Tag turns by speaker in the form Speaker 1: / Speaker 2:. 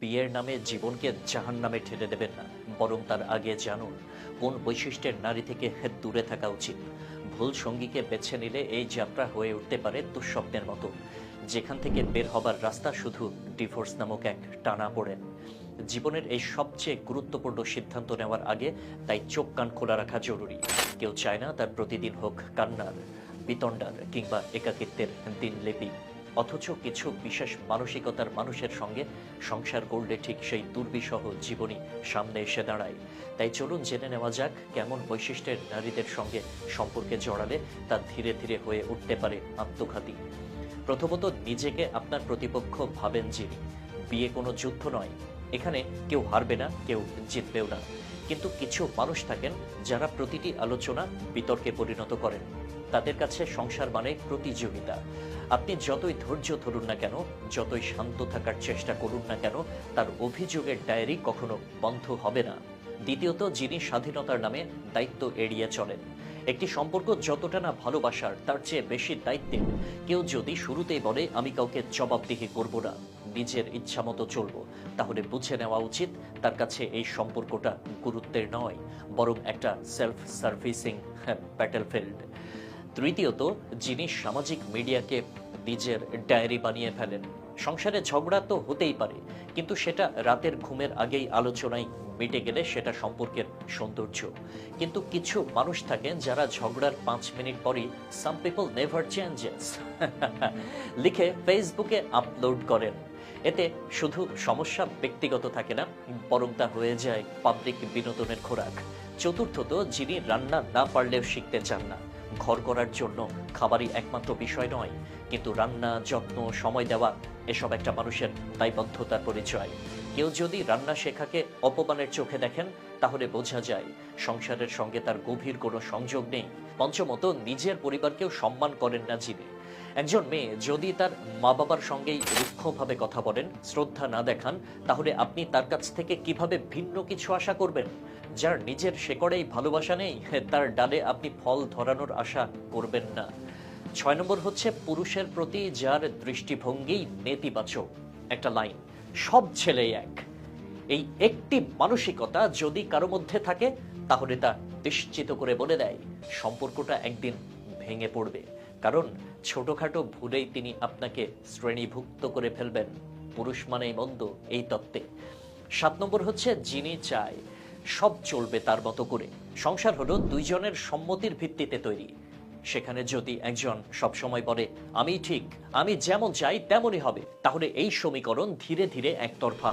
Speaker 1: বিয়ের নামে জীবনকে জাহান্নামে ঠেলে দেবেন না, বরং তার আগে জানুন কোন বৈশিষ্ট্যের নারী থেকে দূরে থাকা উচিত। ভুল সঙ্গীকে বেছে নিলে এই যাত্রা হয়ে উঠতে পারে দুঃস্বপ্নের মতো, যেখান থেকে বের হবার রাস্তা শুধু ডিভোর্স নামক এক টানা পড়েন। জীবনের এই সবচেয়ে গুরুত্বপূর্ণ সিদ্ধান্ত নেওয়ার আগে তাই চোখ কান খোলা রাখা জরুরি। কেউ চায় না তার প্রতিদিন হোক কান্নার, বিতণ্ডার কিংবা একাকিত্বের দিনলিপি। অথচ কিছু বিশেষ মানসিকতার মানুষের সঙ্গে সংসার করলে ঠিক সেই দুর্বিষহ জীবনই সামনে এসে দাঁড়ায়। তাই চলুন জেনে নেওয়া যাক কেমন বৈশিষ্ট্যের নারীদের সঙ্গে সম্পর্কে জড়ালে তা ধীরে ধীরে হয়ে উঠতে পারে আত্মঘাতী। প্রথমত, নিজেকে আপনার প্রতিপক্ষ ভাবেন যিনি। বিয়ে কোনো যুদ্ধ নয়, এখানে কেউ হারবে না, কেউ জিতবেও না। কিন্তু কিছু মানুষ থাকেন যারা প্রতিটি আলোচনা বিতর্কে পরিণত করেন। তাদের কাছে সংসার মানে প্রতিযোগিতা। আপনি যতই ধৈর্য ধরুন না কেন, যতই শান্ত থাকার চেষ্টা করুন না কেন, তার অভিযোগের ডায়েরি কখনো বন্ধ হবে না। দ্বিতীয়ত, যিনি স্বাধীনতার নামে দায়িত্ব এড়িয়ে চলেন। একটি সম্পর্ক যতটা না ভালোবাসার, তার চেয়ে বেশি দায়িত্বের। কেউ যদি শুরুতেই বলে আমি কাউকে জবাবদিহি করব না, নিজের ইচ্ছা মতো চলবো, তাহলে বুঝে নেওয়া উচিত তার কাছে এই সম্পর্কটা গুরুত্বের নয়, বরং একটা সেলফ সার্ভিসিং ব্যাটেলফিল্ড। তৃতীয়ত, যিনি সামাজিক মিডিয়াকে নিজের ডায়েরি বানিয়ে ফেলেন। সংসারে ঝগড়া তো হতেই পারে, কিন্তু সেটা রাতের ঘুমের আগেই আলোচনায় মিটে গেলে সেটা সম্পর্কের সৌন্দর্য। কিন্তু কিছু মানুষ থাকেন যারা ঝগড়ার 5 মিনিট পরই সাম পিপল নেভার চেঞ্জেস লিখে ফেসবুকে আপলোড করেন। এতে শুধু সমস্যা ব্যক্তিগত থাকে না, বরং তা হয়ে যায় পাবলিক বিনোদনের খোরাক। চতুর্থত, যিনি রান্না না পারলেও শিখতে চান না। ঘর করার জন্য খাবারই একমাত্র বিষয় নয়, কিন্তু রান্না, যত্ন, সময় দেওয়া এসব একটা মানুষের দায়বদ্ধতার পরিচয়। কেউ যদি রান্না শেখাকে অপমানের চোখে দেখেন, তাহলে বোঝা যায় সংসারের সঙ্গে তার গভীর কোনো সংযোগ নেই। পঞ্চমত, নিজের পরিবারকেও সম্মান করেন না যিনি। একজন মেয়ে যদি তার মা বাবার সঙ্গেই রুক্ষভাবে কথা বলেন, শ্রদ্ধা না দেখান, তাহলে আপনি তার কাছ থেকে কিভাবে ভিন্ন কিছু আশা করবেন? যার নিজের শেকড়েই ভালোবাসা নেই, তার ডালে আপনি ফল ধরানোর আশা করবেন না। 6 নম্বর হচ্ছে পুরুষের প্রতি যার দৃষ্টিভঙ্গি নেতিবাচক। একটা লাইন, সব ছেলেই এক। এই একটি মানসিকতা যদি কারো মধ্যে থাকে, তাহলে তা নিশ্চিত করে বলে দেয় সম্পর্কটা একদিন ভেঙে পড়বে। কারণ ছোটখাটো ভুলেই তিনি আপনাকে শ্রেণীভুক্ত করে ফেলবেন। পুরুষ মানেই মন্দ, এই তত্ত্বে। 7 নম্বর হচ্ছে যিনি চায় সব চলবে তার মতো করে। সংসার হলো দুইজনের সম্মতির ভিত্তিতে তৈরি। সেখানে যদি একজন সবসময় বলে আমি ঠিক, আমি যেমন চাই তেমনই হবে, তাহলে এই সমীকরণ ধীরে ধীরে একতরফা